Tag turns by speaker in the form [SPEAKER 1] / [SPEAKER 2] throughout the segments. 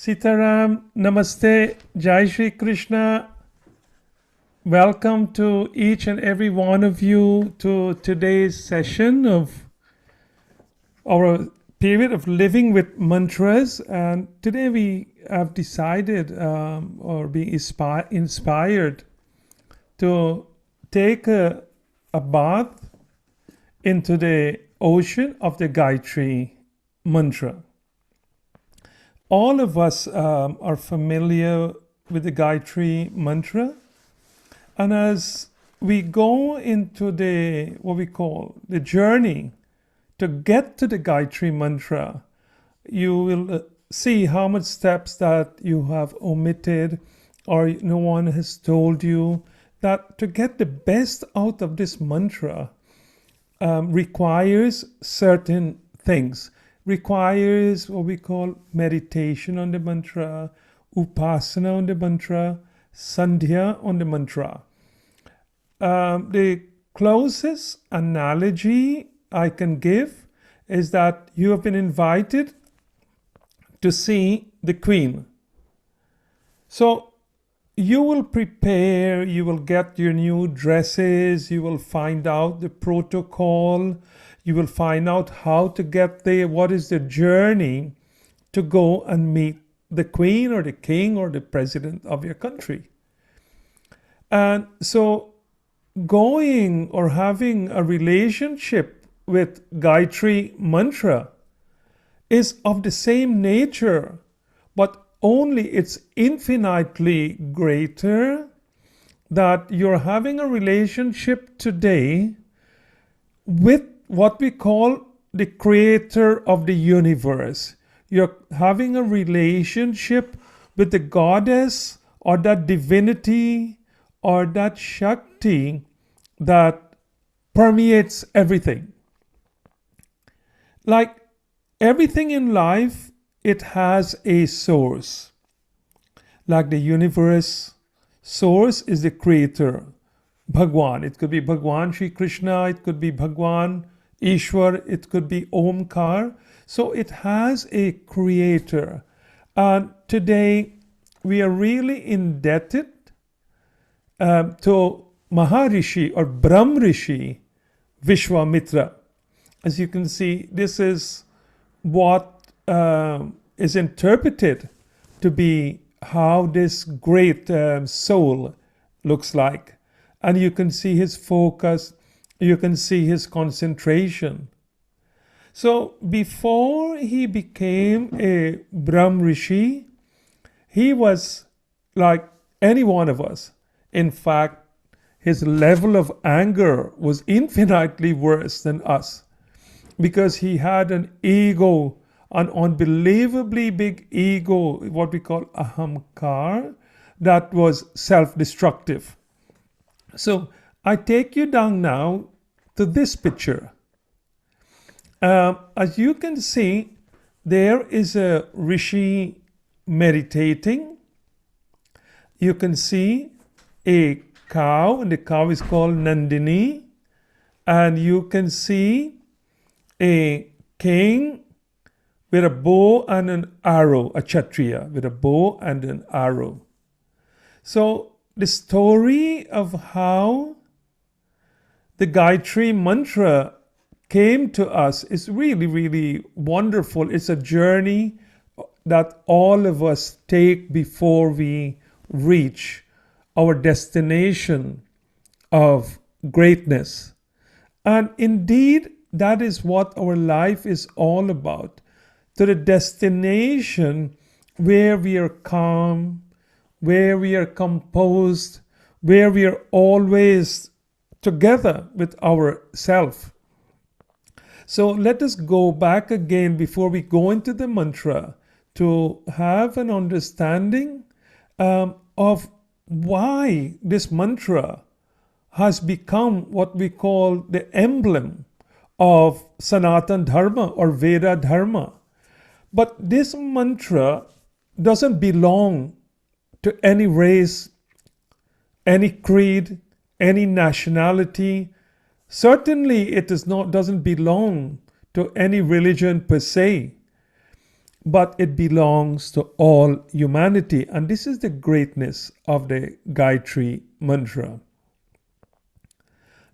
[SPEAKER 1] Sitaram, Namaste, Jai Shri Krishna. Welcome to each and every one of you to today's session of our period of living with mantras. And today we have decided or being inspired to take a bath into the ocean of the Gayatri Mantra. All of us are familiar with the Gayatri Mantra, and as we go into what we call the journey to get to the Gayatri Mantra, you will see how much steps that you have omitted or no one has told you. That to get the best out of this mantra requires certain things. Requires what we call meditation on the mantra, upasana on the mantra, sandhya on the mantra. The closest analogy I can give is that you have been invited to see the Queen. So you will prepare, you will get your new dresses, you will find out the protocol, you will find out how to get there, what is the journey to go and meet the Queen or the King or the President of your country. And so going or having a relationship with Gayatri Mantra is of the same nature, but only it's infinitely greater, that you're having a relationship today with what we call the creator of the universe. You're having a relationship with the goddess or that divinity or that Shakti that permeates everything. Like everything in life, it has a source. Like the universe, source is the creator, Bhagwan. It could be Bhagwan Shri Krishna, it could be Bhagwan Ishwar, it could be Omkar. So it has a creator. And today we are really indebted to Maharishi or Brahm Rishi Vishwamitra. As you can see, this is what is interpreted to be how this great soul looks like. And you can see his focus, you can see his concentration. So before he became a Brahm Rishi, he was like any one of us. In fact, his level of anger was infinitely worse than us, because he had an ego, an unbelievably big ego, what we call ahamkar, that was self-destructive. So I take you down now to this picture. As you can see, there is a rishi meditating. You can see a cow, and the cow is called Nandini. And you can see a king with a bow and an arrow, a Kshatriya with a bow and an arrow. So the story of how the Gayatri Mantra came to us is really, really wonderful. It's a journey that all of us take before we reach our destination of greatness. And indeed, that is what our life is all about. To the destination where we are calm, where we are composed, where we are always together with ourself. So let us go back again before we go into the mantra to have an understanding of why this mantra has become what we call the emblem of Sanatan Dharma or Veda Dharma. But this mantra doesn't belong to any race, any creed, any nationality. Certainly it doesn't belong to any religion per se. but it belongs to all humanity. And this is the greatness of the Gayatri Mantra.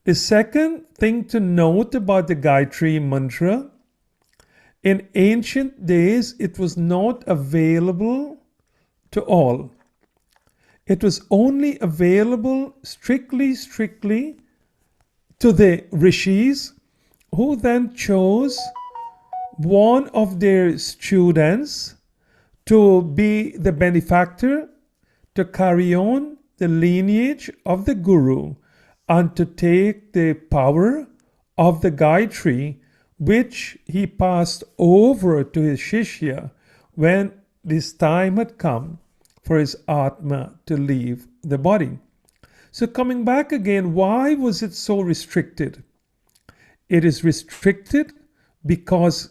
[SPEAKER 1] The second thing to note about the Gayatri Mantra, in ancient days, it was not available to all. It was only available strictly to the rishis, who then chose one of their students to be the benefactor, to carry on the lineage of the guru, and to take the power of the Gayatri, which he passed over to his Shishya when this time had come for his Atma to leave the body. So coming back again, why was it so restricted? It is restricted because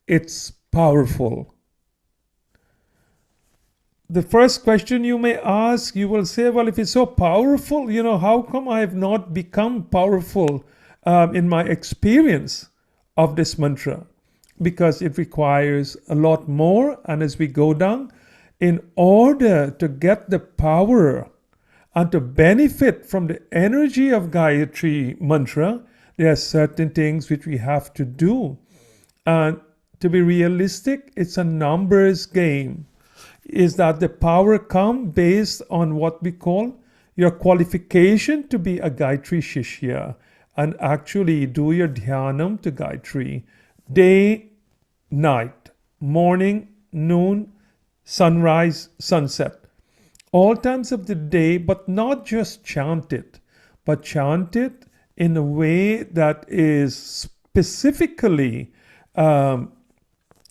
[SPEAKER 1] it's powerful. The first question you may ask, you will say, well, if it's so powerful, how come I have not become powerful in my experience of this mantra? Because it requires a lot more. And as we go down, in order to get the power and to benefit from the energy of Gayatri Mantra, there are certain things which we have to do. And to be realistic, it's a numbers game. Is that the power come based on what we call your qualification to be a Gayatri Shishya and actually do your Dhyanam to Gayatri. Day, night, morning, noon, sunrise, sunset. All times of the day, but not just chant it, but chant it in a way that is specifically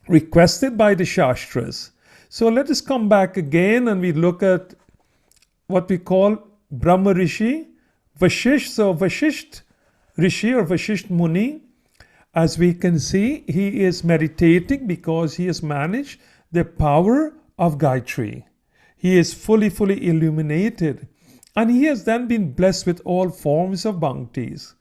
[SPEAKER 1] requested by the Shastras. So let us come back again and we look at what we call Brahma Rishi, Vashisht. So Vashisht Rishi or Vashisht Muni, as we can see, he is meditating because he has managed the power of Gayatri. He is fully illuminated. And he has then been blessed with all forms of bounties.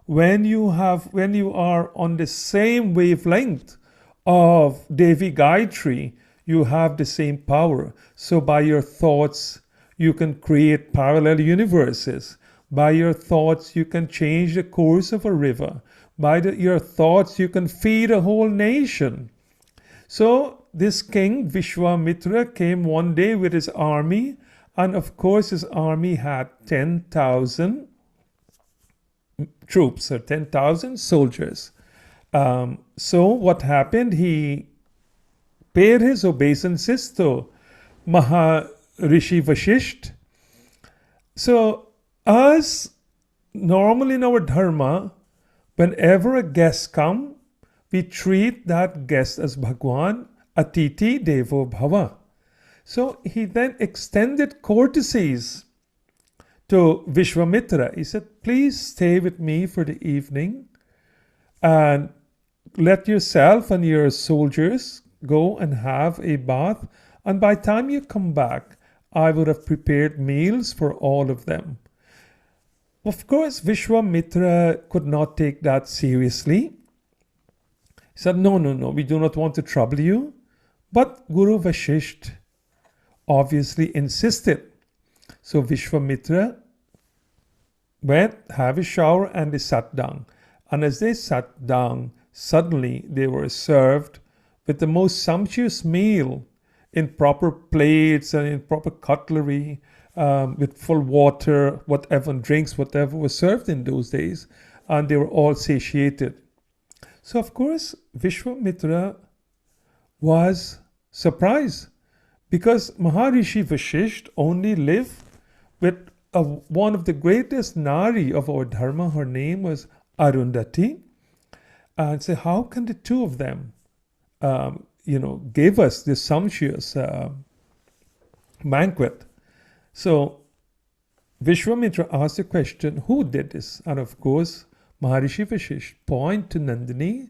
[SPEAKER 1] When you are on the same wavelength of Devi Gayatri, you have the same power. So by your thoughts, you can create parallel universes. By your thoughts, you can change the course of a river. By your thoughts, you can feed a whole nation. So this king, Vishwamitra, came one day with his army. And of course, his army had 10,000 troops or 10,000 soldiers. So what happened? He paid his obeisances to Maharishi Vashisht. So as normal in our dharma, whenever a guest comes, we treat that guest as Bhagwan, Atiti Devo Bhava. So he then extended courtesies to Vishwamitra. He said, please stay with me for the evening and let yourself and your soldiers go and have a bath. And by the time you come back, I would have prepared meals for all of them. Of course, Vishwamitra could not take that seriously. He said, no, we do not want to trouble you. But Guru Vashisht obviously insisted. So Vishwamitra went, have a shower, and they sat down. And as they sat down, suddenly they were served with the most sumptuous meal in proper plates and in proper cutlery, with full water, whatever, drinks, whatever was served in those days. And they were all satiated. So of course, Vishwamitra was surprised because Maharishi Vashisht only lived with one of the greatest Nari of our Dharma. Her name was Arundhati. And say, how can the two of them, give us this sumptuous banquet? So Vishwamitra asked the question, who did this? And of course, Maharishi Vashisht point to Nandini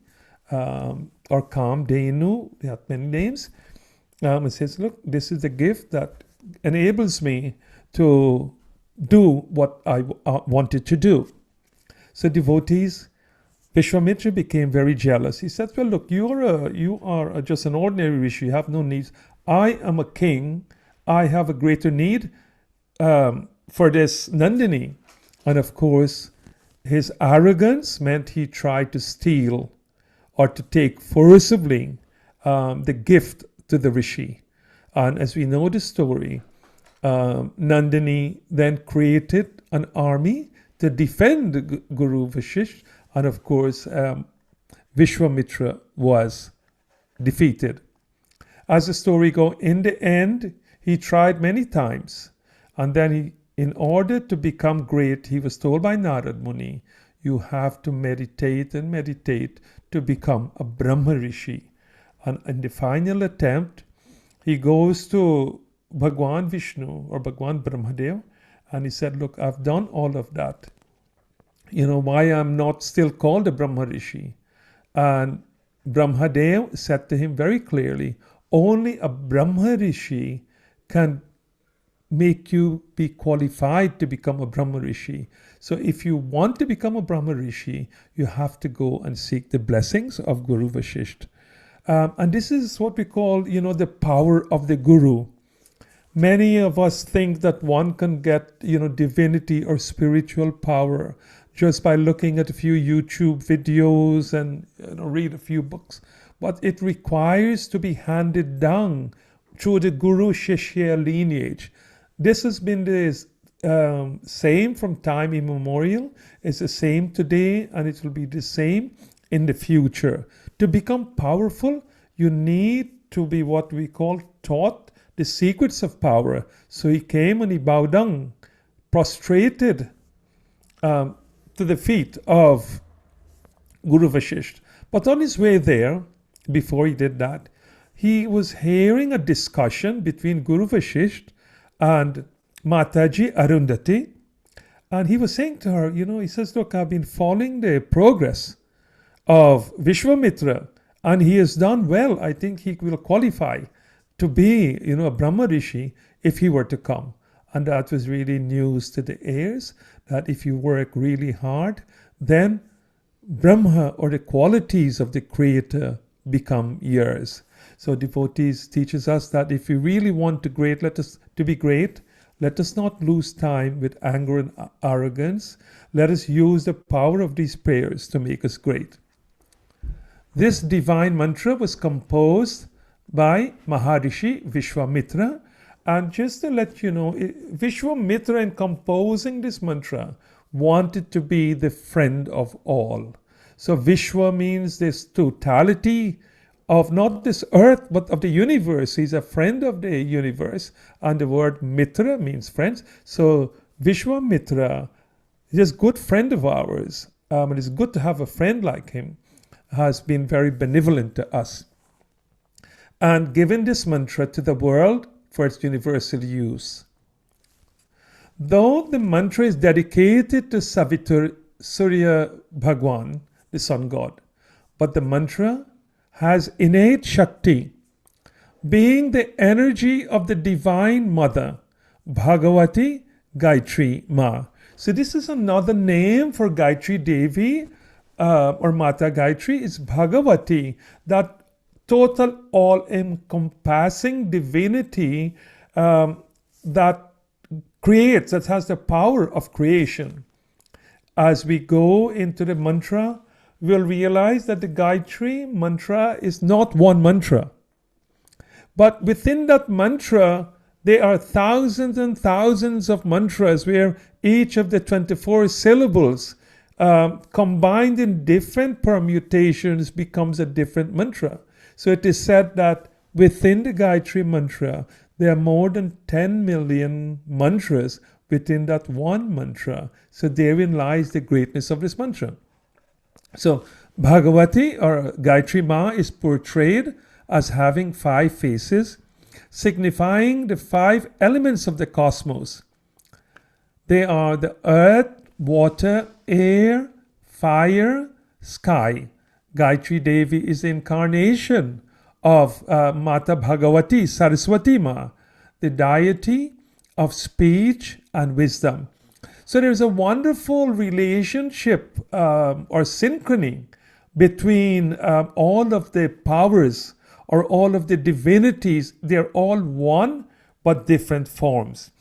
[SPEAKER 1] or Kamdenu, they have many names, and says, look, this is the gift that enables me to do what I wanted to do. So devotees, Vishwamitra became very jealous. He said, well, look, you are just an ordinary rishi. You have no needs. I am a king. I have a greater need for this Nandini. And of course, his arrogance meant he tried to steal or to take forcibly the gift to the rishi. And as we know the story, Nandini then created an army to defend Guru Vashisht, and of course Vishwamitra was defeated. As the story goes, in the end he tried many times, and then in order to become great, he was told by Narad Muni, you have to meditate and meditate to become a Brahma Rishi. And in the final attempt, he goes to Bhagwan Vishnu or Bhagwan Brahmadev, and he said, look, I've done all of that. You know, why I'm not still called a Brahma Rishi? And Brahmadev said to him very clearly, only a Brahma Rishi can make you be qualified to become a Brahma Rishi. So if you want to become a Brahma Rishi, you have to go and seek the blessings of Guru Vashisht. And this is what we call, you know, the power of the Guru. Many of us think that one can get, you know, divinity or spiritual power just by looking at a few YouTube videos and, you know, read a few books. But it requires to be handed down through the Guru Shishya lineage. This has been the same from time immemorial. It's the same today, and it will be the same in the future. To become powerful, you need to be what we call taught the secrets of power. So he came and he bowed down, prostrated to the feet of Guru Vashisht. But on his way there, before he did that, he was hearing a discussion between Guru Vashisht and Mataji Arundhati. And he was saying to her, you know, he says, look, I've been following the progress of Vishwamitra, and he has done well. I think he will qualify to be, you know, a Brahma Rishi if he were to come. And that was really news to the heirs, that if you work really hard, then Brahma or the qualities of the Creator become yours. So devotees teaches us that if we really want to be great, let us not lose time with anger and arrogance. Let us use the power of these prayers to make us great. This divine mantra was composed by Maharishi Vishwamitra. And just to let you know, Vishwamitra, in composing this mantra, wanted to be the friend of all. So Vishwa means this totality of not this earth, but of the universe. He's a friend of the universe. And the word Mitra means friends. So Vishwamitra is a good friend of ours. And it's good to have a friend like him. Has been very benevolent to us. And given this mantra to the world for its universal use. Though the mantra is dedicated to Savitri Surya Bhagwan, the sun god, but the mantra has innate Shakti, being the energy of the Divine Mother, Bhagavati Gayatri Ma. So this is another name for Gayatri Devi or Mata Gayatri. Is Bhagavati, that total all-encompassing divinity that creates, that has the power of creation. As we go into the mantra, we'll realize that the Gayatri mantra is not one mantra. But within that mantra, there are thousands and thousands of mantras where each of the 24 syllables combined in different permutations becomes a different mantra. So it is said that within the Gayatri mantra, there are more than 10 million mantras within that one mantra. So therein lies the greatness of this mantra. So Bhagavati or Gayatri Ma is portrayed as having 5 faces, signifying the 5 elements of the cosmos. They are the earth, water, air, fire, sky. Gayatri Devi is the incarnation of Mata Bhagavati, Saraswati Ma, the deity of speech and wisdom. So there's a wonderful relationship or synchrony between all of the powers or all of the divinities. They're all one but different forms.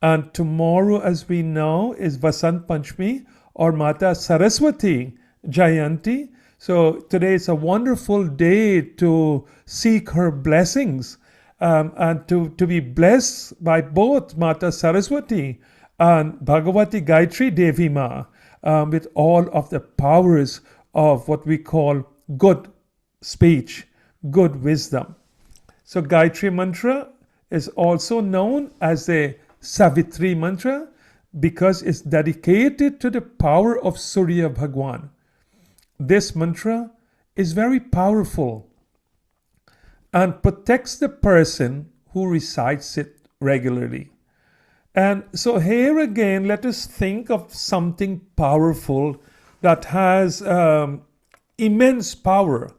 [SPEAKER 1] And tomorrow, as we know, is Vasant Panchami or Mata Saraswati Jayanti. So today is a wonderful day to seek her blessings and to be blessed by both Mata Saraswati and Bhagavati Gayatri Devi Ma with all of the powers of what we call good speech, good wisdom. So Gayatri Mantra is also known as the Savitri Mantra because it's dedicated to the power of Surya Bhagwan. This mantra is very powerful and protects the person who recites it regularly. And so here again, let us think of something powerful that has immense power.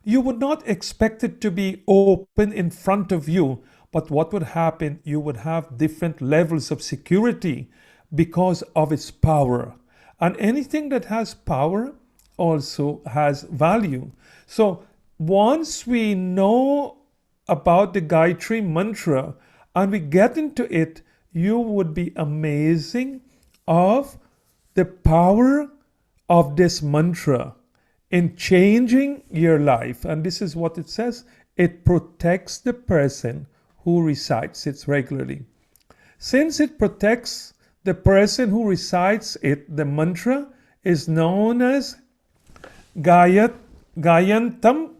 [SPEAKER 1] You would not expect it to be open in front of you, but what would happen? You would have different levels of security because of its power. And anything that has power also has value. So once we know about the Gayatri Mantra and we get into it, you would be amazing of the power of this mantra in changing your life. And this is what it says. It protects the person who recites it regularly. Since it protects the person who recites it, the mantra is known as Gayantam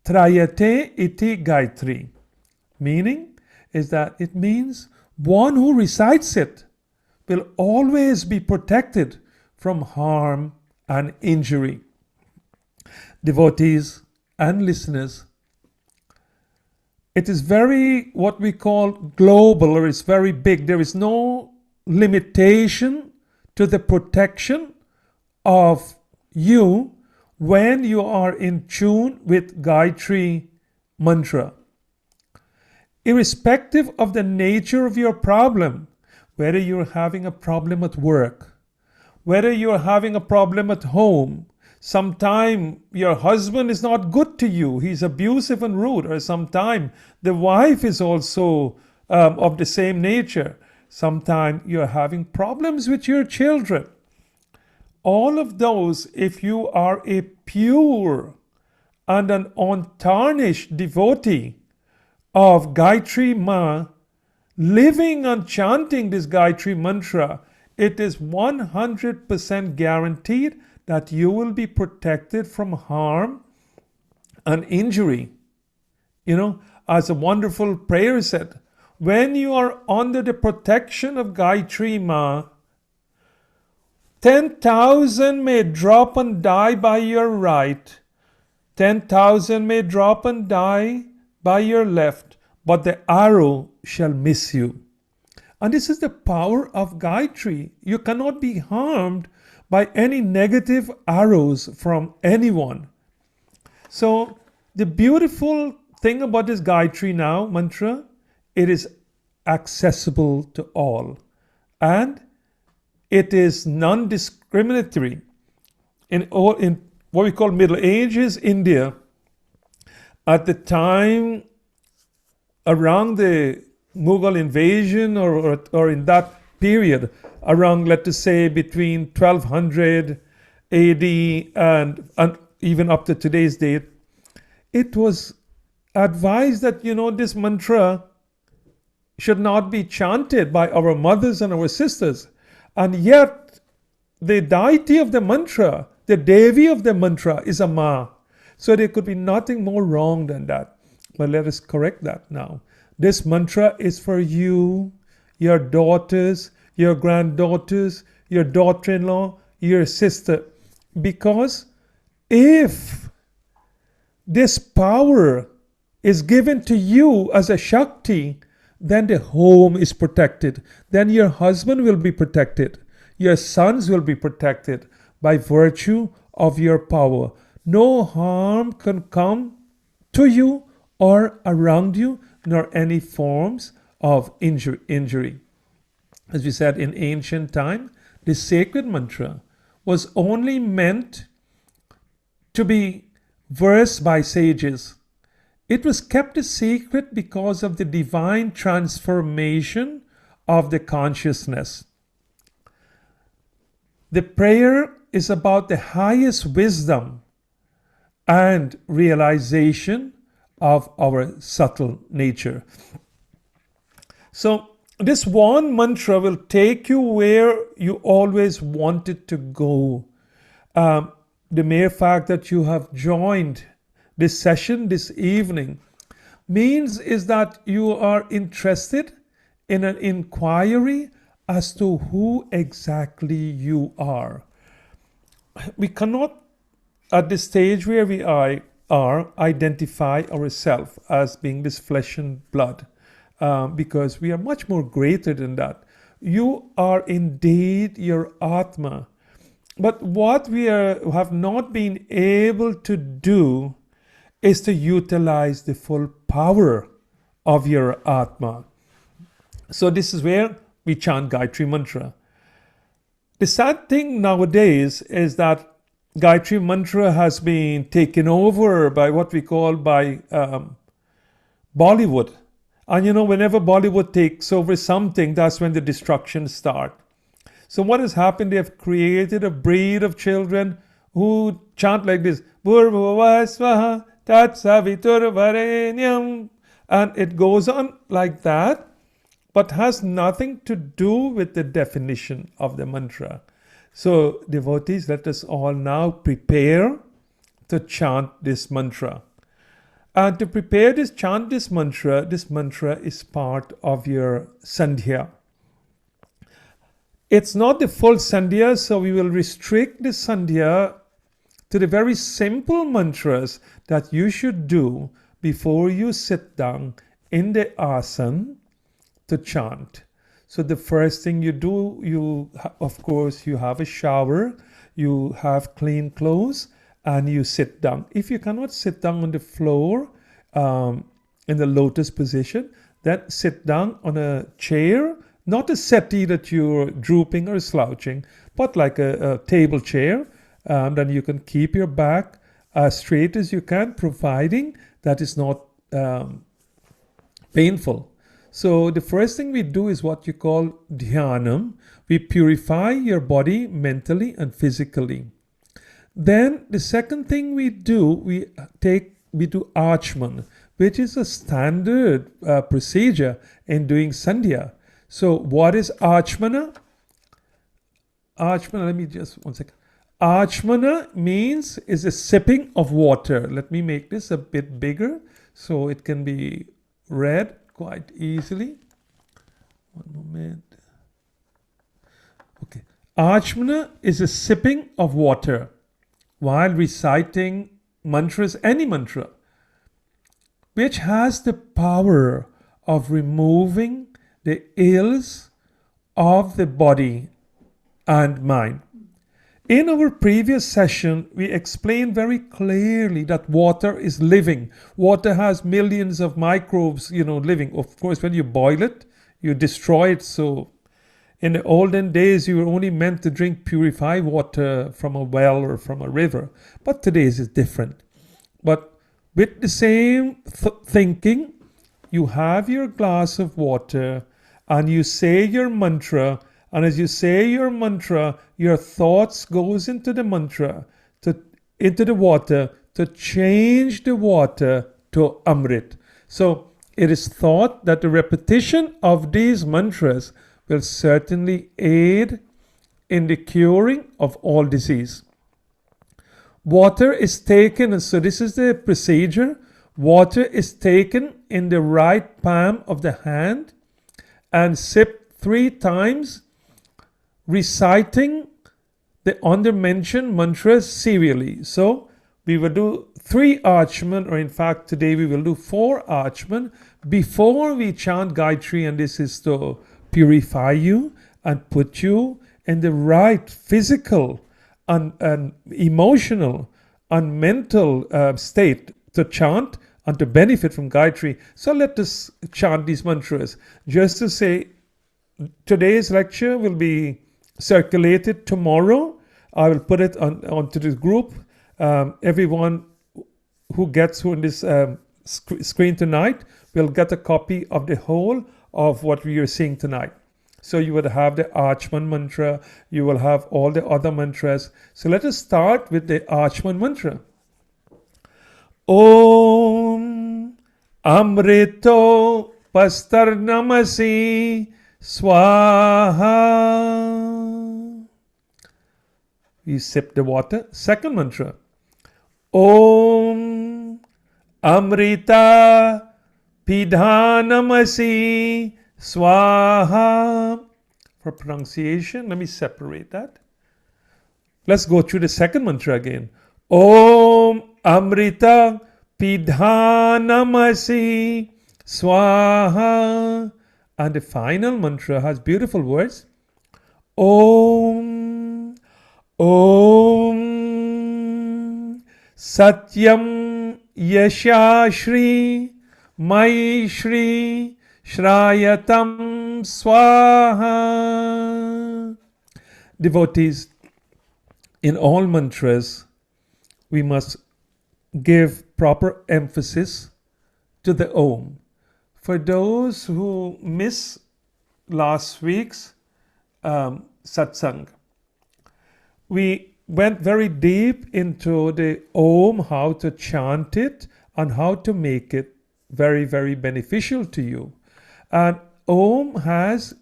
[SPEAKER 1] Trayate iti Gayatri. Meaning is that it means one who recites it will always be protected from harm and injury. Devotees and listeners, it is very what we call global, or it's very big. There is no limitation to the protection of you when you are in tune with Gayatri Mantra. Irrespective of the nature of your problem, whether you're having a problem at work, whether you're having a problem at home, sometime your husband is not good to you, he's abusive and rude, or sometime the wife is also of the same nature, sometime you're having problems with your children. All of those, if you are a pure and an untarnished devotee of Gayatri Ma, living and chanting this Gayatri Mantra, it is 100% guaranteed that you will be protected from harm and injury. You know, as a wonderful prayer said, when you are under the protection of Gayatri Ma, 10,000 may drop and die by your right, 10,000 may drop and die by your left, but the arrow shall miss you. And this is the power of Gayatri. You cannot be harmed by any negative arrows from anyone. So the beautiful thing about this Gayatri now mantra, it is accessible to all. And it is non-discriminatory. In what we call Middle Ages India, at the time around the Mughal invasion or in that period, around, let us say, between 1200 AD and even up to today's date, it was advised that, this mantra should not be chanted by our mothers and our sisters. And yet, the deity of the mantra, the Devi of the mantra is a Ma. So there could be nothing more wrong than that. But let us correct that now. This mantra is for you, your daughters, your granddaughters, your daughter-in-law, your sister. Because if this power is given to you as a Shakti, then the home is protected. Then your husband will be protected. Your sons will be protected by virtue of your power. No harm can come to you or around you, nor any forms of injury. As we said, in ancient time, this sacred mantra, was only meant to be versed by sages. It was kept a secret because of the divine transformation of the consciousness. The prayer is about the highest wisdom and realization of our subtle nature. So this one mantra will take you where you always wanted to go. The mere fact that you have joined this session this evening means is that you are interested in an inquiry as to who exactly you are. We cannot, at the stage where we are, identify ourselves as being this flesh and blood, because we are much more greater than that. You are indeed your Atma. But what we have not been able to do is to utilize the full power of your Atma. So this is where we chant Gayatri Mantra. The sad thing nowadays is that Gayatri Mantra has been taken over by what we call Bollywood. And whenever Bollywood takes over something, that's when the destruction starts. So what has happened? They have created a breed of children who chant like this. And it goes on like that, but has nothing to do with the definition of the mantra. So devotees, let us all now prepare to chant this mantra. And to prepare to chant this mantra is part of your sandhya. It's not the full sandhya, so we will restrict the sandhya to the very simple mantras that you should do before you sit down in the asana to chant. So the first thing you do, of course, you have a shower, you have clean clothes, and you sit down. If you cannot sit down on the floor in the lotus position, then sit down on a chair, not a settee that you're drooping or slouching, but like a table chair. Then you can keep your back as straight as you can, providing that is not painful. So the first thing we do is what you call Dhyanam. We purify your body mentally and physically. Then the second thing we do, we do Achman, which is a standard procedure in doing Sandhya. So what is Achmana? Achmana, let me just, one second. Achmana means is a sipping of water. Let me make this a bit bigger so it can be read quite easily. One moment. Okay. Achmana is a sipping of water while reciting mantras, any mantra, which has the power of removing the ills of the body and mind. In our previous session, we explained very clearly that water is living. Water has millions of microbes, living. Of course, when you boil it, you destroy it. So in the olden days, you were only meant to drink purified water from a well or from a river. But today's is different. But with the same thinking, you have your glass of water and you say your mantra. And as you say your mantra, your thoughts goes into the mantra, into the water, to change the water to Amrit. So it is thought that the repetition of these mantras will certainly aid in the curing of all disease. Water is taken, and so this is the procedure. Water is taken in the right palm of the hand and sipped 3 times, reciting the undermentioned mantras serially. So we will do 3 Achman, or in fact today we will do 4 Achman before we chant Gayatri, and this is to purify you and put you in the right physical and emotional and mental state to chant and to benefit from Gayatri. So let us chant these mantras. Just to say, today's lecture will be circulate it tomorrow. I will put it onto the group. Everyone who gets through this screen tonight will get a copy of the whole of what we are seeing tonight. So you would have the Archway Mantra, you will have all the other mantras. So let us start with the Archway Mantra. Om Amrito Pastarnamasi Swaha. We sip the water. Second mantra. Om Amrita Pidhanamasi Swaha. For pronunciation, let me separate that. Let's go through the second mantra again. Om Amrita Pidhanamasi Swaha. And the final mantra has beautiful words. Om Satyam Yashashri Maishri Shrayatam Swaha. Devotees, in all mantras, we must give proper emphasis to the Om. For those who miss last week's satsang, we went very deep into the Om, how to chant it and how to make it very, very beneficial to you. And Om has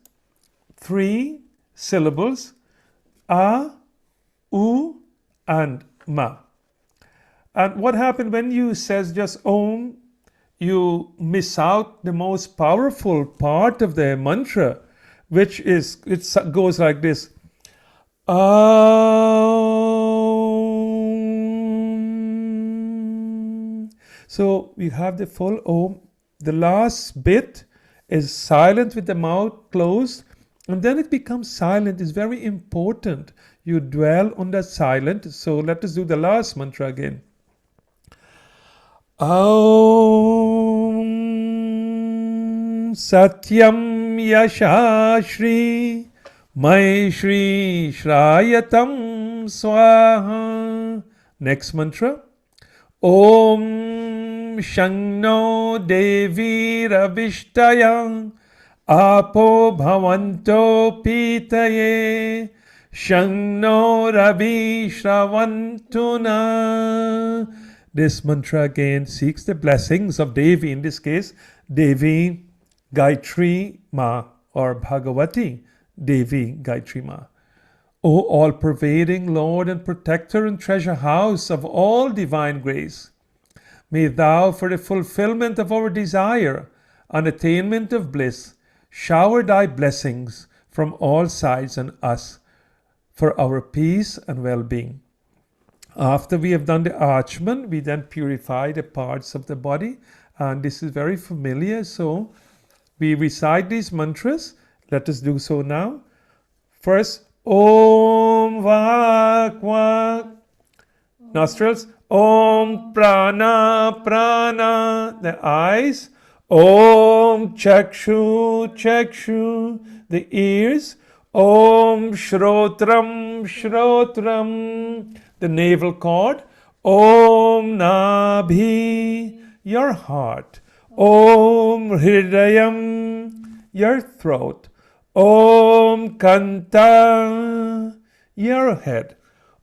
[SPEAKER 1] 3 syllables, A, U, and Ma. And what happened when you says just Om, you miss out the most powerful part of the mantra, which is, it goes like this. Aum. So we have the full Om. The last bit is silent with the mouth closed, and then it becomes silent. It's very important. You dwell on that silent. So let us do the last mantra again. Aum Satyam Yashashri Maishri Shrayatam Swaha. Next mantra. Om Shangno Devi Ravishtaya Apo Bhavanto Pitaye Shangno Ravi Shravantuna. This mantra again seeks the blessings of Devi, in this case, Devi Gayatri Ma or Bhagavati Devi Gayatri Ma. O all-pervading Lord and Protector and Treasure House of all divine grace, may Thou, for the fulfillment of our desire and attainment of bliss, shower Thy blessings from all sides on us for our peace and well-being. After we have done the Archman, we then purify the parts of the body, and this is very familiar. So we recite these mantras. Let us do so now. First, Om Vak Vak, nostrils. Om Prana Prana, the eyes. Om Chakshu Chakshu, the ears. Om Shrotram Shrotram, the navel cord. Om Nabhi, your heart. Om Hridayam, your throat. Om Kanta, your head.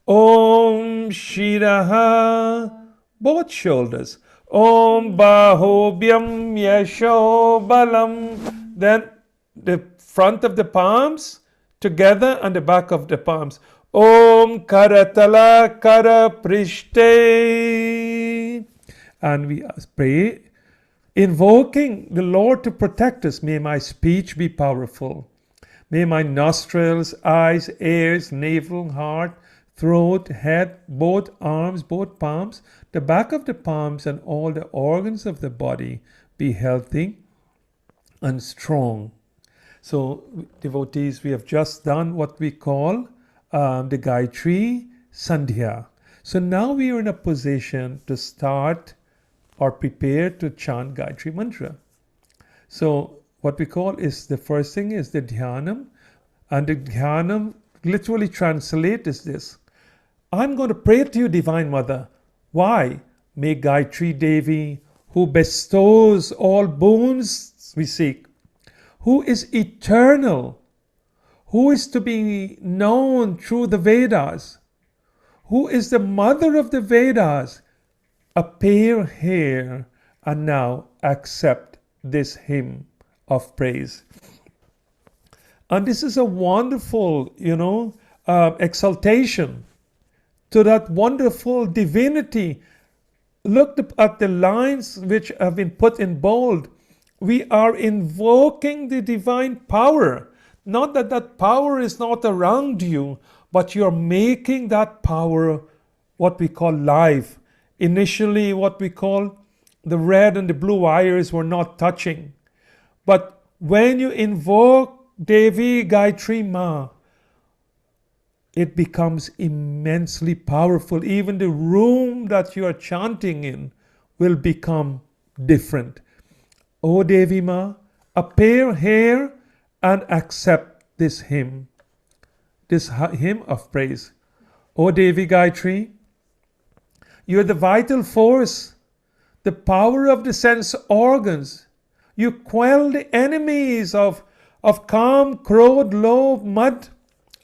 [SPEAKER 1] Om Shiraha, both shoulders. Om Bahobhyam Yasho Balam, then the front of the palms together and the back of the palms. Om Karatala Kara Prishte. And we pray, invoking the Lord to protect us. May my speech be powerful. May my nostrils, eyes, ears, navel, heart, throat, head, both arms, both palms, the back of the palms, and all the organs of the body be healthy and strong. So, devotees, we have just done what we call the Gayatri Sandhya. So now we are in a position to start or prepare to chant Gayatri Mantra. So what we call is, the first thing is the Dhyanam. And the Dhyanam literally translate is this. I'm going to pray to you, Divine Mother. Why? May Gayatri Devi, who bestows all boons we seek, who is eternal, who is to be known through the Vedas, who is the mother of the Vedas, appear here and now accept this hymn of praise. And this is a wonderful, exaltation to that wonderful divinity. Look at the lines which have been put in bold. We are invoking the divine power. Not that that power is not around you, but you're making that power what we call live. Initially, what we call the red and the blue wires were not touching. But when you invoke Devi Gayatri Ma, it becomes immensely powerful. Even the room that you are chanting in will become different. O Devi Ma, appear here and accept this hymn of praise. O Devi Gayatri, you are the vital force, the power of the sense organs. You quell the enemies of Kam, Krodh, Lobh, Mad,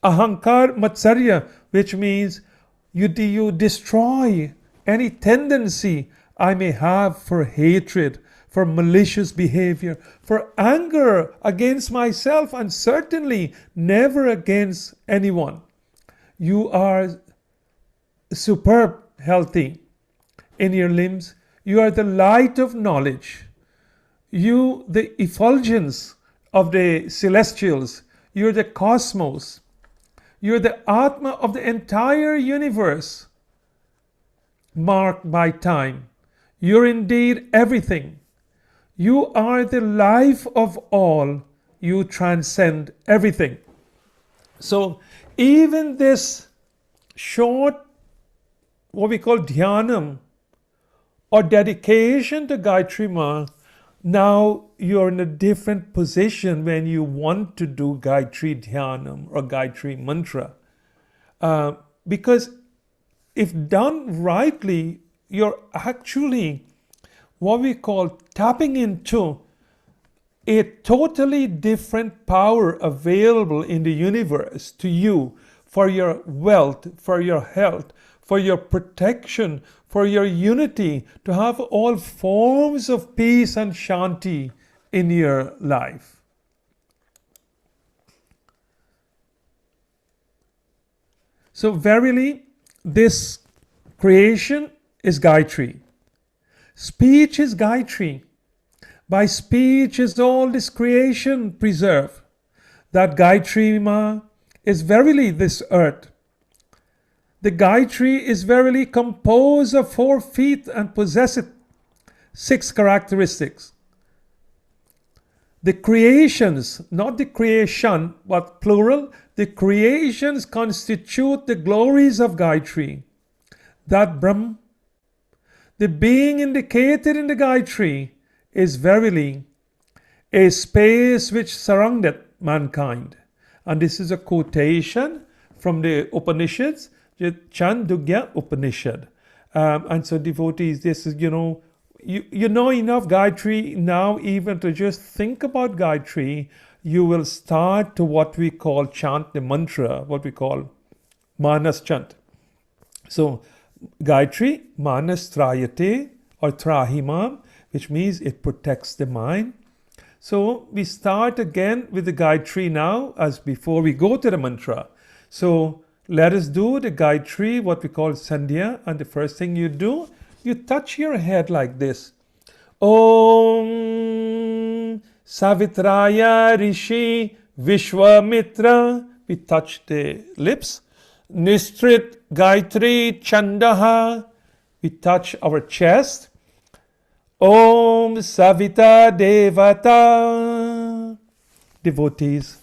[SPEAKER 1] Ahankar, Matsarya, which means you destroy any tendency I may have for hatred, for malicious behavior, for anger against myself, and certainly never against anyone. You are superb, healthy in your limbs. You are the light of knowledge. You, the effulgence of the celestials. You're the cosmos. You're the Atma of the entire universe, marked by time. You're indeed everything. You are the life of all. You transcend everything. So even this short, what we call Dhyanam, or dedication to Gayatri Ma, now you're in a different position when you want to do Gayatri Dhyanam or Gayatri Mantra. Because if done rightly, you're actually what we call tapping into a totally different power available in the universe to you for your wealth, for your health, for your protection, for your unity, to have all forms of peace and shanti in your life. So verily, this creation is Gayatri. Speech is Gayatri. By speech is all this creation preserved. That Gayatri Ma is verily this earth. The Gayatri is verily composed of 4 feet and possesseth 6 characteristics. The creations, not the creation, but plural, the creations constitute the glories of Gayatri. That Brahm, the being indicated in the Gayatri, is verily a space which surroundeth mankind. And this is a quotation from the Upanishads, the Chandogya Upanishad. And so devotees, this is, you know enough Gayatri now even to just think about Gayatri. You will start to what we call chant the mantra, what we call Manas chant. So Gayatri, Manas Trayate or Trahimam, which means it protects the mind. So we start again with the Gayatri now as before we go to the mantra. So let us do the Gayatri, what we call Sandhya, and the first thing you do, you touch your head like this. Om Savitraya Rishi Vishwamitra. We touch the lips. Nistrit Gayatri Chandaha. We touch our chest. Om Savita Devata. Devotees,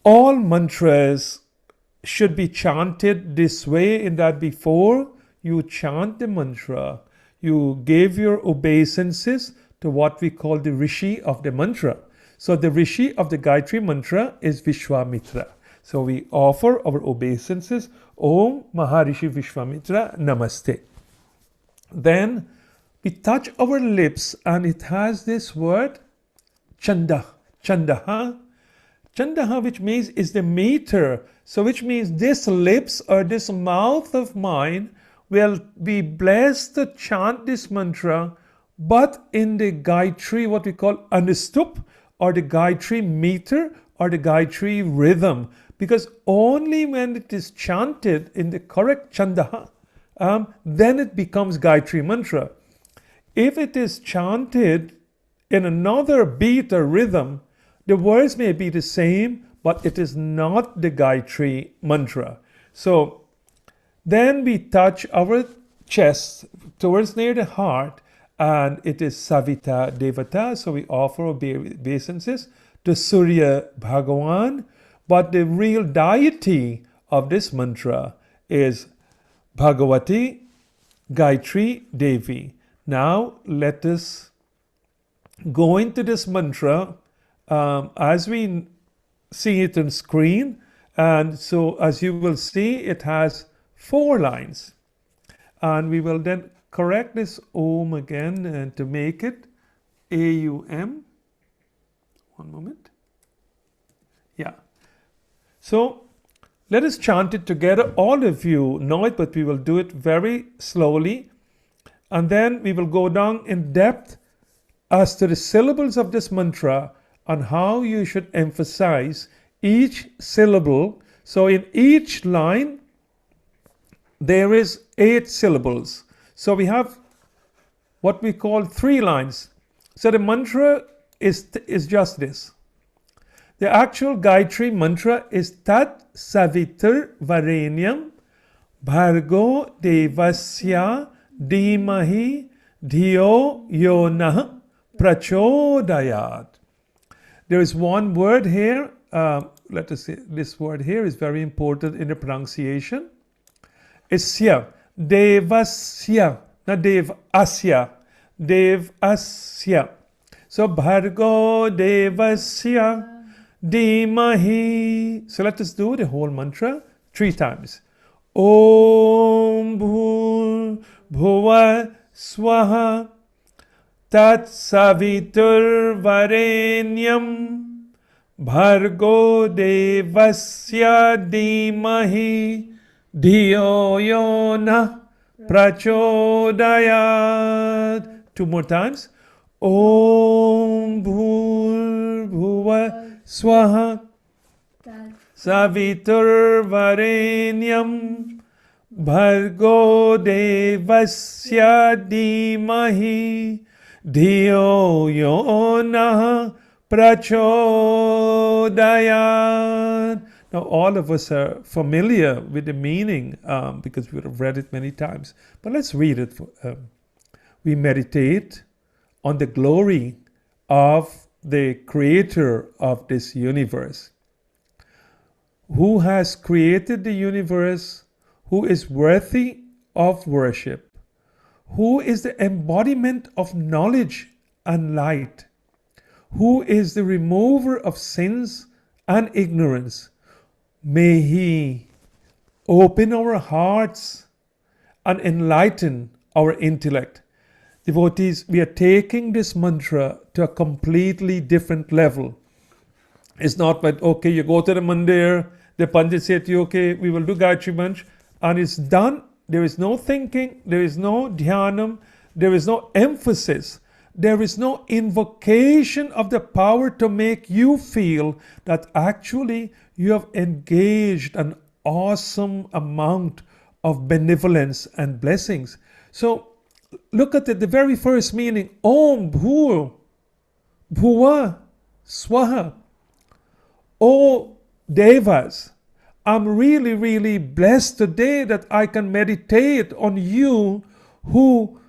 [SPEAKER 1] all mantras should be chanted this way, in that before you chant the mantra, you give your obeisances to what we call the Rishi of the mantra. So the Rishi of the Gayatri Mantra is Vishwamitra. So we offer our obeisances. Om Maharishi Vishwamitra Namaste. Then we touch our lips and it has this word Chanda. Chandaha. Chandaha, which means is the meter. So which means this lips or this mouth of mine will be blessed to chant this mantra, but in the Gayatri, what we call anustup, or the Gayatri meter, or the Gayatri rhythm. Because only when it is chanted in the correct Chandaha, then it becomes Gayatri Mantra. If it is chanted in another beat or rhythm, the words may be the same, but it is not the Gayatri Mantra. So then we touch our chest towards near the heart, and it is Savita Devata. So we offer obeisances to Surya Bhagavan. But the real deity of this mantra is Bhagavati Gayatri Devi. Now let us go into this mantra as we see it on screen. And so as you will see, it has 4 lines. And we will then correct this Om again and to make it AUM. One moment. Yeah. So let us chant it together. All of you know it, but we will do it very slowly. And then we will go down in depth as to the syllables of this mantra and how you should emphasize each syllable. So in each line, there is 8 syllables. So we have what we call 3 lines. So the mantra is just this. The actual Gayatri Mantra is Tat Savitri Varenyam Bhargo Devasya Dhimahi Dhiyo Yonah Prachodayat. There is one word here. Let us see. This word here is very important in the pronunciation. It's Sya. Devasya. Not Devasya. Devasya. So Bhargo Devasya Dhimahi. So let us do the whole mantra 3 times. Om Bhur Bhuva Swaha Tat Savitur Varenyam Bhargo Devasya Dhimahi Dhiyo Yonah Prachodayat. 2 more times. Om Bhur Bhuva Swaha Savitur Varenyam Bhargo Devasya Dhimahi Dhiyo Yonah Prachodayat. Now all of us are familiar with the meaning because we have read it many times. But let's read it. We meditate on the glory of the creator of this universe, who has created the universe, who is worthy of worship, who is the embodiment of knowledge and light, who is the remover of sins and ignorance. May He open our hearts and enlighten our intellect. Devotees, we are taking this mantra to a completely different level. It's not that, okay, you go to the mandir, the Pandit said to you, okay, we will do Gayatri Mantra, and it's done. There is no thinking, there is no Dhyanam, there is no emphasis, there is no invocation of the power to make you feel that actually you have engaged an awesome amount of benevolence and blessings. So look at it, the very first meaning, Om Bhur Bhuva Swaha. Oh Devas, I'm really, really blessed today that I can meditate on you who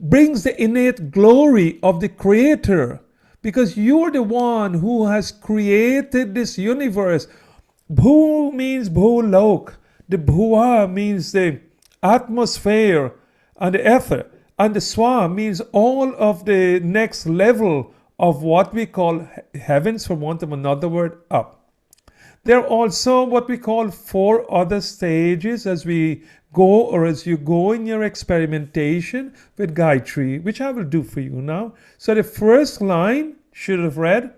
[SPEAKER 1] brings the innate glory of the Creator, because you're the one who has created this universe. Bhu means Bhulok. The Bhuva means the atmosphere and the ether. And the Swa means all of the next level of what we call heavens, for want of another word, up. There are also what we call 4 other stages as we go, or as you go in your experimentation with Gayatri, which I will do for you now. So the first line should have read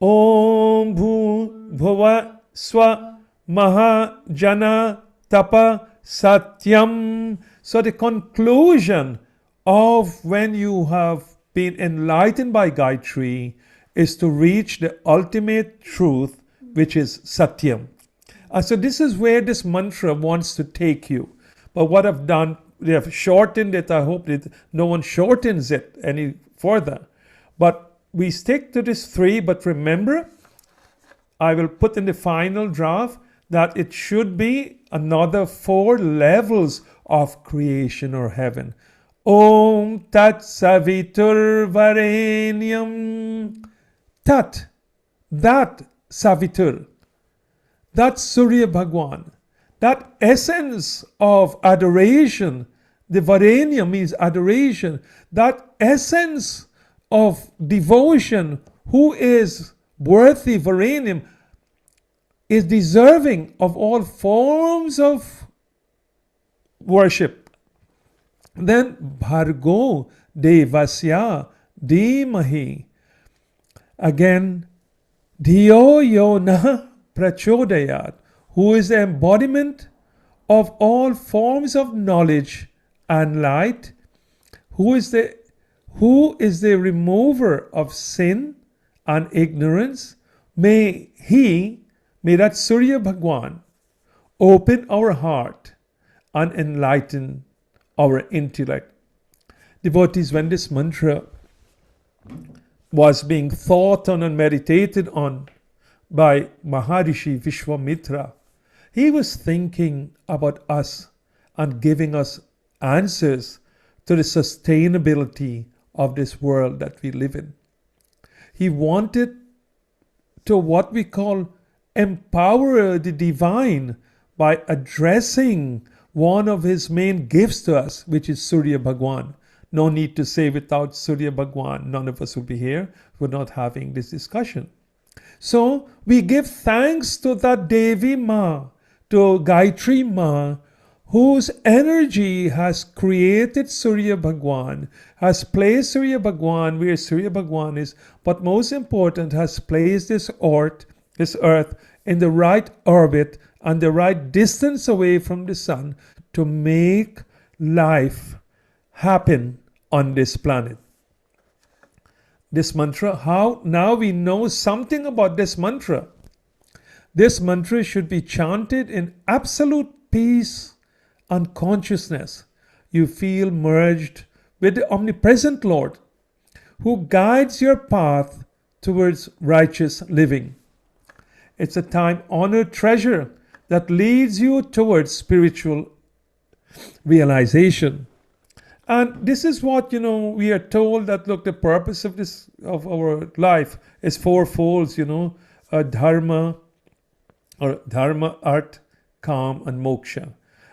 [SPEAKER 1] Om Bhu Bhuva Swa Maha Jana Tapa Satyam. So the conclusion of when you have been enlightened by Gayatri is to reach the ultimate truth, which is Satyam. So this is where this mantra wants to take you. But what I've done, they have shortened it. I hope that no one shortens it any further. But we stick to this 3, but remember, I will put in the final draft that it should be another 4 levels of creation or heaven. Om Tat Savitur Varenyam. Tat, that Savitur, that Surya Bhagwan, that essence of adoration, the Varenya means adoration, that essence of devotion, who is worthy, Varenyam, is deserving of all forms of worship. Then Bhargo Devasya Dhimahi. Again, Dhiyo Yona Prachodayat, who is the embodiment of all forms of knowledge and light, who is the remover of sin and ignorance. May that Surya Bhagwan open our heart and enlighten our intellect. Devotees, when this mantra was being thought on and meditated on by Maharishi Vishwamitra, he was thinking about us and giving us answers to the sustainability of this world that we live in. He wanted to what we call empower the divine by addressing one of his main gifts to us, which is Surya Bhagwan. No need to say without Surya Bhagwan, none of us would be here. We're not having this discussion. So we give thanks to that Devi Ma, to Gayatri Ma, whose energy has created Surya Bhagwan, has placed Surya Bhagwan where Surya Bhagwan is, but most important, has placed this earth in the right orbit and the right distance away from the sun to make life happen on this planet. This mantra, how now we know something about this mantra. This mantra should be chanted in absolute peace and consciousness. You feel merged with the omnipresent Lord who guides your path towards righteous living. It's a time-honored treasure that leads you towards spiritual realization. And this is what, we are told that, look, the purpose of our life is fourfold, dharma, art, calm, and moksha.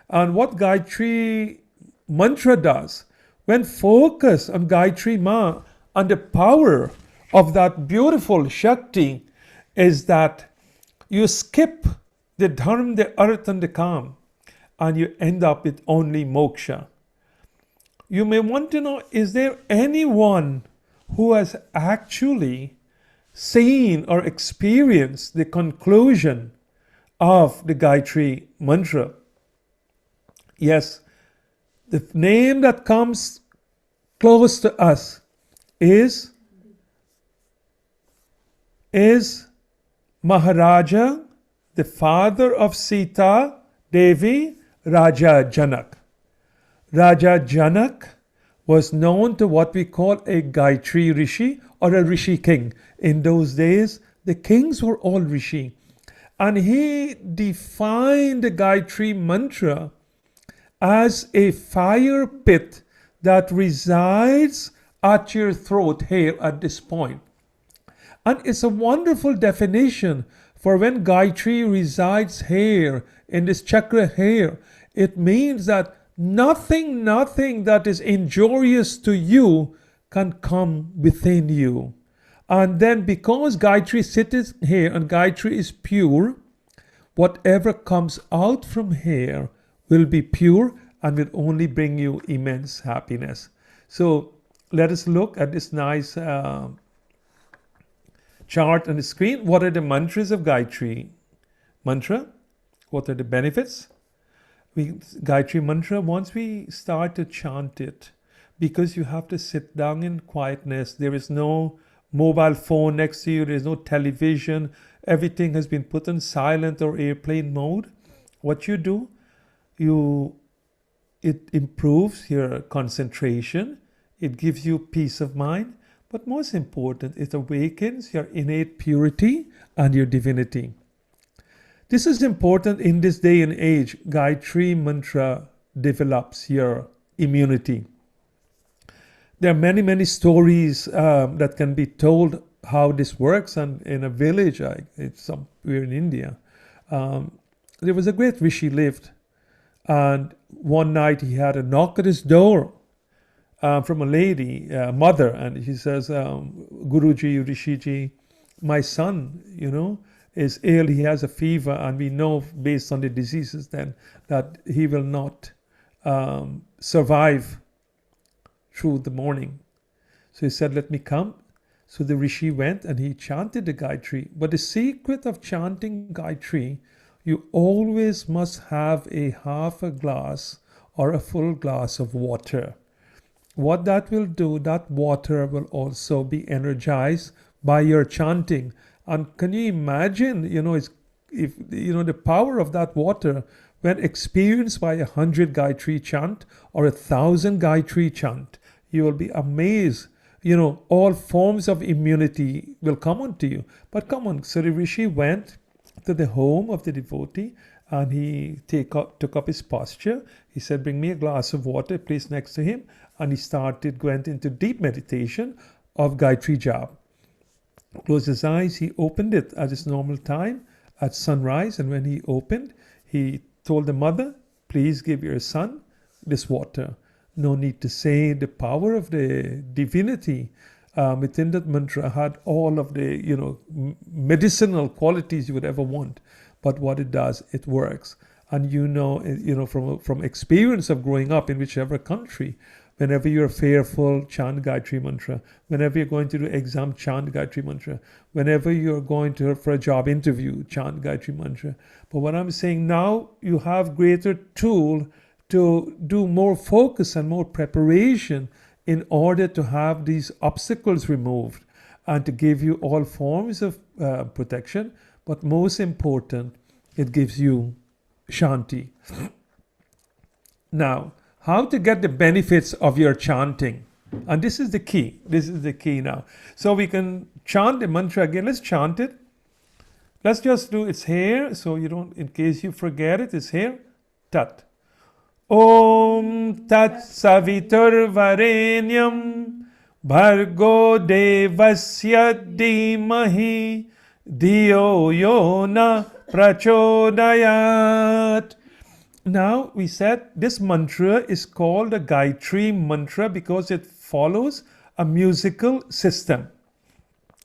[SPEAKER 1] And what Gayatri Mantra does, when focused on Gayatri Ma and the power of that beautiful Shakti, is that you skip the dharma, the arth, and the calm, and you end up with only moksha. You may want to know, is there anyone who has actually seen or experienced the conclusion of the Gayatri Mantra? Yes, the name that comes close to us is Maharaja, the father of Sita Devi, Raja Janak. Raja Janak was known to what we call a Gayatri Rishi or a Rishi king. In those days, the kings were all Rishi. And he defined the Gayatri Mantra as a fire pit that resides at your throat here at this point. And it's a wonderful definition, for when Gayatri resides here, in this chakra here, it means that nothing that is injurious to you can come within you. And then because Gayatri sits here and Gayatri is pure, whatever comes out from here will be pure and will only bring you immense happiness. So let us look at this nice chart on the screen. What are the mantras of Gayatri Mantra? What are the benefits? Gayatri Mantra, once we start to chant it, because you have to sit down in quietness, there is no mobile phone next to you, there is no television, everything has been put on silent or airplane mode. What you do, it improves your concentration, it gives you peace of mind, but most important, it awakens your innate purity and your divinity. This is important in this day and age. Gayatri Mantra develops your immunity. There are many, many stories that can be told how this works. And in a village, it's somewhere in India, there was a great rishi lived. And one night he had a knock at his door from a lady, mother. And she says, Guruji, Rishiji, my son, is ill, he has a fever, and we know based on the diseases then that he will not survive through the morning. So he said, let me come. So the rishi went and he chanted the Gayatri. But the secret of chanting Gayatri, you always must have a half a glass or a full glass of water. What that will do, that water will also be energized by your chanting. And can you imagine, the power of that water when experienced by 100 Gayatri chant or 1,000 Gayatri chant, you will be amazed. All forms of immunity will come onto you. But come on, so the rishi went to the home of the devotee and he took up his posture. He said, bring me a glass of water, placed next to him. And he went into deep meditation of Gayatri Jap. Closed his eyes, he opened it at his normal time at sunrise, and when he opened, he told the mother, please give your son this water. No need to say, the power of the divinity within that mantra had all of the medicinal qualities you would ever want. But what it does, it works. And from experience of growing up in whichever country, whenever you're fearful, chant Gayatri Mantra. Whenever you're going to do exam, chant Gayatri Mantra. Whenever you're going for a job interview, chant Gayatri Mantra. But what I'm saying now, you have greater tool to do more focus and more preparation in order to have these obstacles removed and to give you all forms of protection. But most important, it gives you Shanti. Now, how to get the benefits of your chanting. And this is the key. This is the key now. So we can chant the mantra again. Let's chant it. Let's just do it's here. So you don't, in case you forget it, it's here. Tat. Om Tat Savitur Varenyam Bhargo Devasya Dhimahi Dhiyo Yona Prachodayat. Now we said this mantra is called a Gayatri Mantra because it follows a musical system.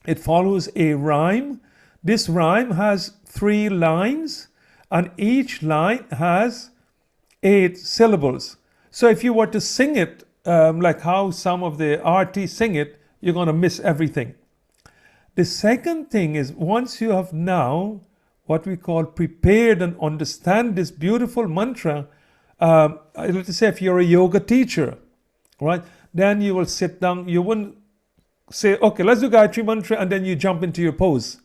[SPEAKER 1] It follows a rhyme. This rhyme has 3 lines and each line has 8 syllables. So if you were to sing it like how some of the artists sing it, you're going to miss everything. The second thing is, once you have now what we call prepared and understand this beautiful mantra, let's say if you're a yoga teacher, right, then you will sit down. You wouldn't say, okay, let's do Gayatri Mantra, and then you jump into your pose.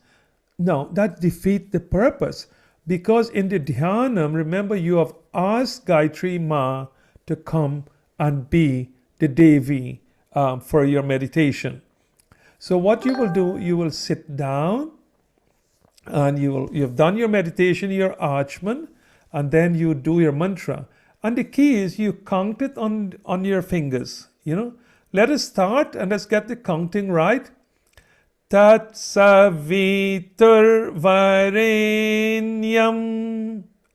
[SPEAKER 1] No, that defeats the purpose. Because in the Dhyanam, remember, you have asked Gayatri Ma to come and be the Devi for your meditation. So what you will do, you will sit down and you've done your meditation, your Archman, and then you do your mantra. And the key is you count it on your fingers. Let us start and let's get the counting right. Tat Savitur Varenyam.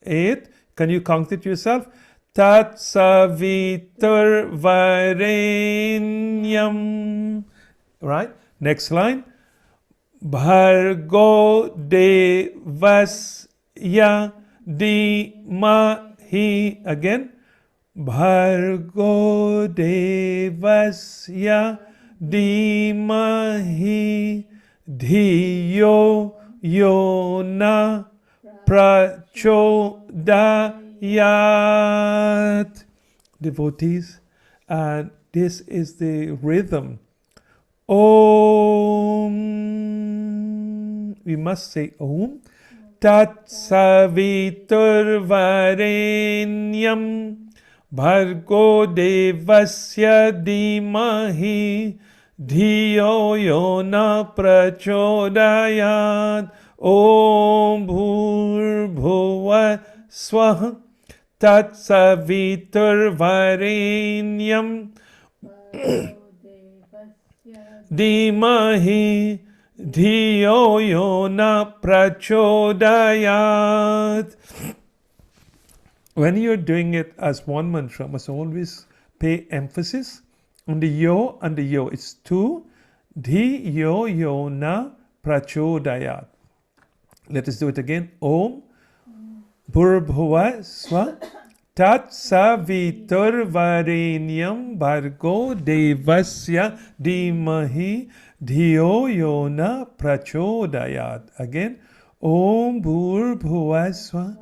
[SPEAKER 1] 8. Can you count it yourself? Tat Savitur Varenyam. Right? Next line. Bhargo devasya dhimahi. Again. Bhargo devasya dhimahi dhiyo yona prachodayat. Devotees, and this is the rhythm. Om. We must say Om. Tat Savitur Varenyam Bhargo Devasya Dhimahi Dhiyo Yona Prachodayat. Om Bhur Swaha Tat Savitur Varenyam Dhimahi Dhiyo Yona Prachodayat. When you're doing it as one mantra, must always pay emphasis on the yo and the yo. It's two. Dhiyo Yona Prachodayat. Let us do it again. Om Bhurbhuva Swa Tat Savitur Varenyam Bhargo Devasya Dhimahi Dhiyo Yona Prachodayat. Again. Om Bhurbhuva Swa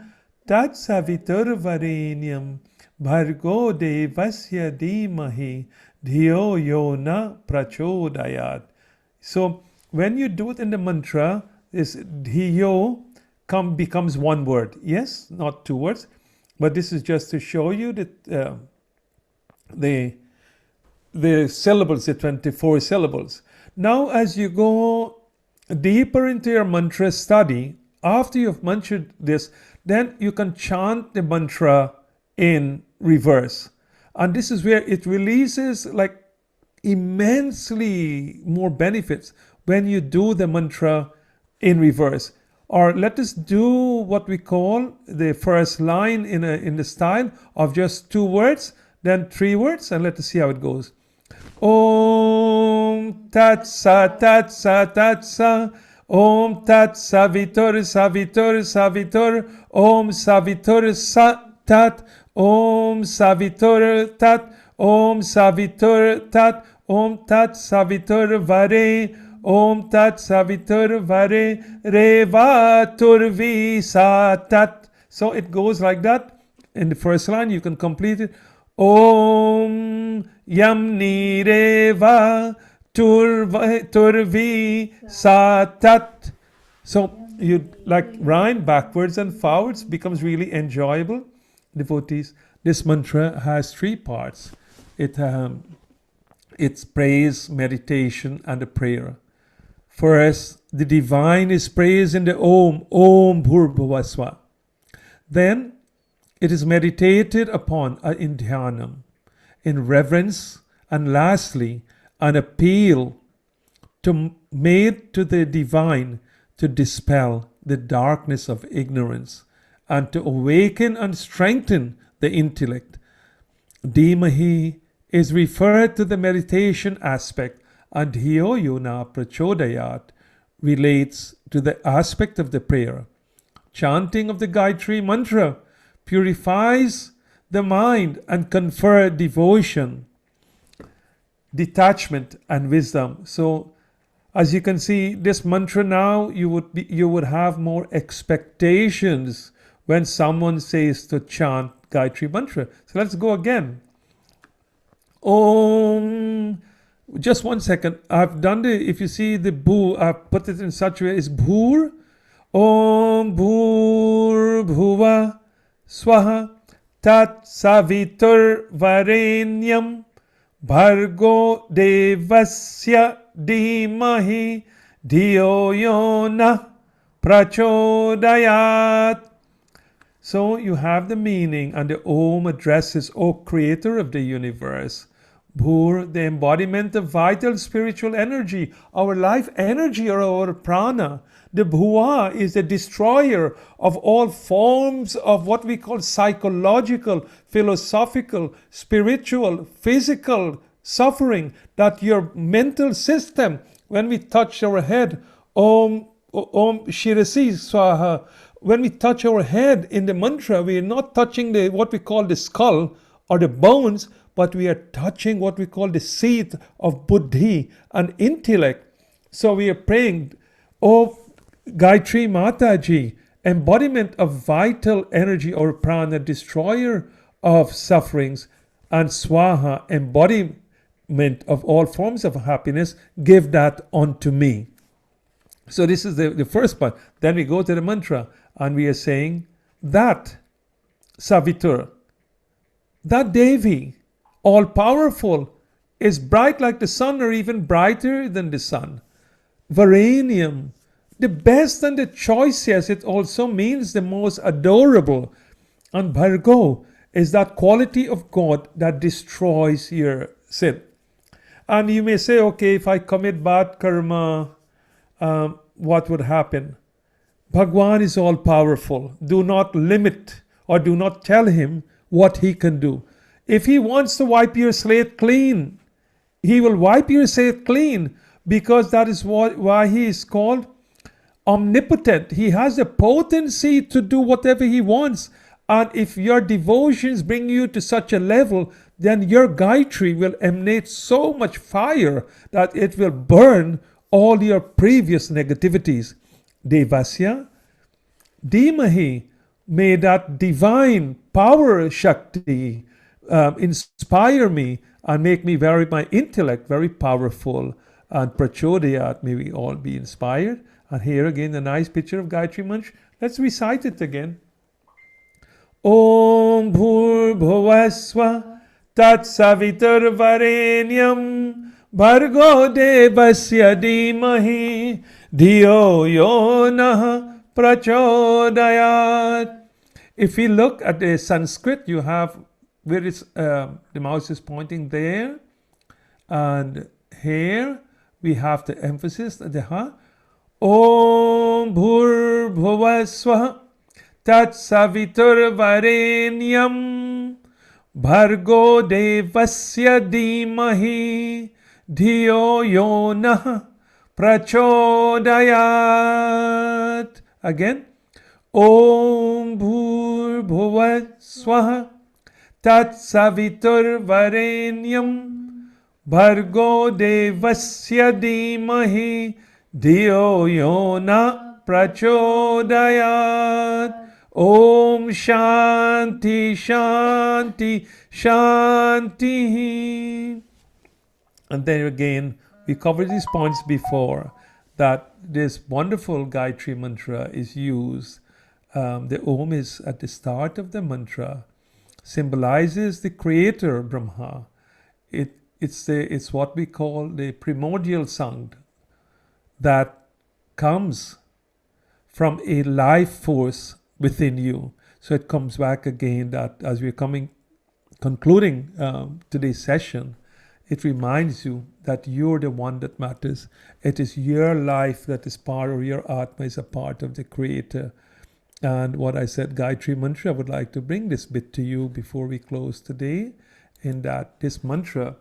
[SPEAKER 1] Tat Savitur Varenyam Bhargo Devasya Dhimahi Dhiyo Yona Prachodayat. So when you do it in the mantra, this Dhiyo becomes one word. Yes, not two words. But this is just to show you that the syllables, the 24 syllables. Now as you go deeper into your mantra study, after you've mantraed this, then you can chant the mantra in reverse. And this is where it releases like immensely more benefits when you do the mantra in reverse. Or let us do what we call the first line in the style of just two words, then three words, and let us see how it goes. Om Tat Sa Tat Sa Tat Sa. Om Tat Savitur Savitur Savitur. Om Savitur Sa Tat. Om Savitur Tat. Om Savitur Tat. Om Tat Savitur Vare. Om Tat Savitur Vare Revatur Visa Tat. So it goes like that. In the first line, you can complete it. Om Yamni Reva Turvi Satat. So you like rhyme backwards and forwards, becomes really enjoyable. Devotees, this mantra has three parts. It's praise, meditation, and a prayer. First, the divine is praised in the Om, Om Bhurbhuvasva. Then, it is meditated upon in Dhyanam, in reverence, and lastly, an appeal made to the divine to dispel the darkness of ignorance and to awaken and strengthen the intellect. Dhimahi is referred to the meditation aspect, and Dhiyo Yona Prachodayat relates to the aspect of the prayer. Chanting of the Gayatri Mantra purifies the mind and confer devotion, detachment, and wisdom. So, as you can see, this mantra now you would have more expectations when someone says to chant Gayatri Mantra. So let's go again. Om. Just 1 second. I've done if you see the bhu, I've put it in such a way, it's bhur. Om bhur bhuva swaha tat savitur varenyam bhargo devasya dhimahi dhiyo yona prachodayat. So you have the meaning, and the Om addresses, O Creator of the universe. Bhur, the embodiment of vital spiritual energy, our life energy or our prana. The Bhuva is the destroyer of all forms of what we call psychological, philosophical, spiritual, physical suffering. That your mental system, when we touch our head, Om, Om Shirasi Swaha. When we touch our head in the mantra, we are not touching what we call the skull or the bones, but we are touching what we call the seat of buddhi and intellect. So we are praying, Oh Gayatri Mataji, embodiment of vital energy or prana, destroyer of sufferings, and Swaha, embodiment of all forms of happiness, give that unto me. So this is the first part. Then we go to the mantra and we are saying that Savitri, that Devi, all powerful, is bright like the sun or even brighter than the sun. Varanium, the best and the choicest, it also means the most adorable. And Bhargo is that quality of God that destroys your sin. And you may say, okay, if I commit bad karma, what would happen? Bhagwan is all powerful. Do not limit or do not tell him what he can do. If he wants to wipe your slate clean, he will wipe your slate clean, because that is why he is called omnipotent. He has the potency to do whatever he wants. And if your devotions bring you to such a level, then your Gayatri will emanate so much fire that it will burn all your previous negativities. Devasya, Dhimahi, may that divine power Shakti inspire me and make me my intellect very powerful. And Prachodayat, may we all be inspired. And here again, a nice picture of Gayatri Mantra. Let's recite it again. Om Bhur Bhuvaswa Tat Savitur Varenyam Bhargo Devasya Dhimahi Dhiyo Yo Nah Prachodayat. If we look at the Sanskrit, you have where the mouse is pointing there, and here we have the emphasis at the ha. Om Bhur Bhuvaswa Tat Savitur Varenyam Bhargo Devasya Dhimahi Dhiyo Yo Nah Prachodayat. Again. Om Bhur Bhuvaswa Tat Savitur Varenyam Bhargo Devasya Dhimahi Dhiyo Yo Nah Prachodayat. Om Shanti Shanti Shanti. And then again, we covered these points before, that this wonderful Gayatri Mantra is used. The Om is at the start of the mantra, symbolizes the creator Brahma. It's what we call the primordial sound that comes from a life force within you. So it comes back again that as we're concluding today's session, it reminds you that you're the one that matters. It is your life that is part of your Atma, is a part of the Creator. And what I said, Gayatri Mantra, I would like to bring this bit to you before we close today, in that this mantra,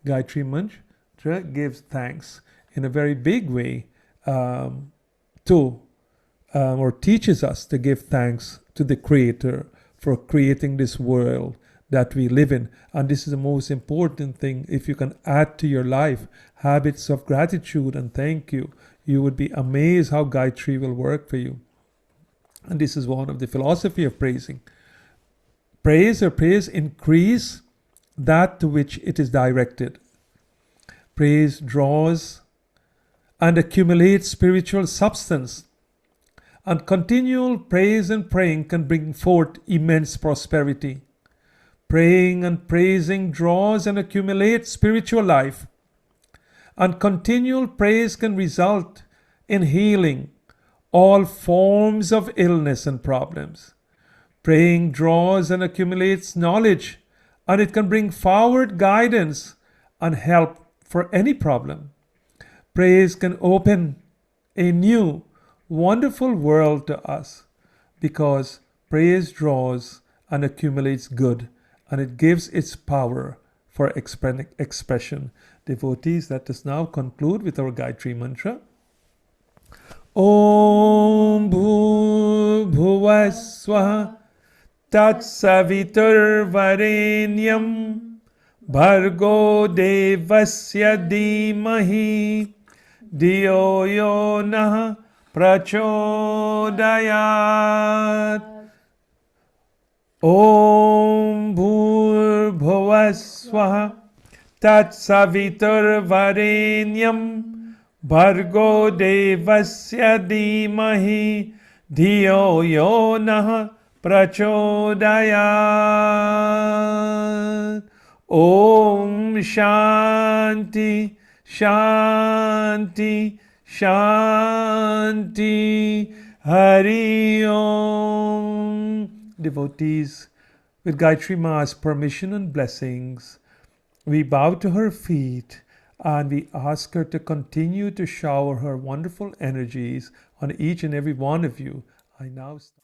[SPEAKER 1] Gayatri Mantra, gives thanks in a very big way or teaches us to give thanks to the Creator for creating this world that we live in. And this is the most important thing. If you can add to your life habits of gratitude and thank you, you would be amazed how Gayatri will work for you. And this is one of the philosophy of praising. Praise increase that to which it is directed. Praise draws and accumulates spiritual substance. And continual praise and praying can bring forth immense prosperity. Praying and praising draws and accumulates spiritual life. And continual praise can result in healing all forms of illness and problems. Praying draws and accumulates knowledge, and it can bring forward guidance and help for any problem. Praise can open a new, wonderful world to us, because praise draws and accumulates good, and it gives its power for expression. Devotees, let us now conclude with our Gayatri Mantra. Om Bhuvah Swaha Tat Saviturvarenyam Bhargo Devasya Dhimahi Dhiyo Yo Nah Prachodayat. Om Bhuvah Swaha Tat Saviturvarenyam Bhargo Devasya Dhimahi Dhiyo Yo Nah Prachodayat. Om Shanti Shanti Shanti. Harih Aum. Devotees, with Gayatri Ma's permission and blessings, we bow to her feet and we ask her to continue to shower her wonderful energies on each and every one of you. I now start.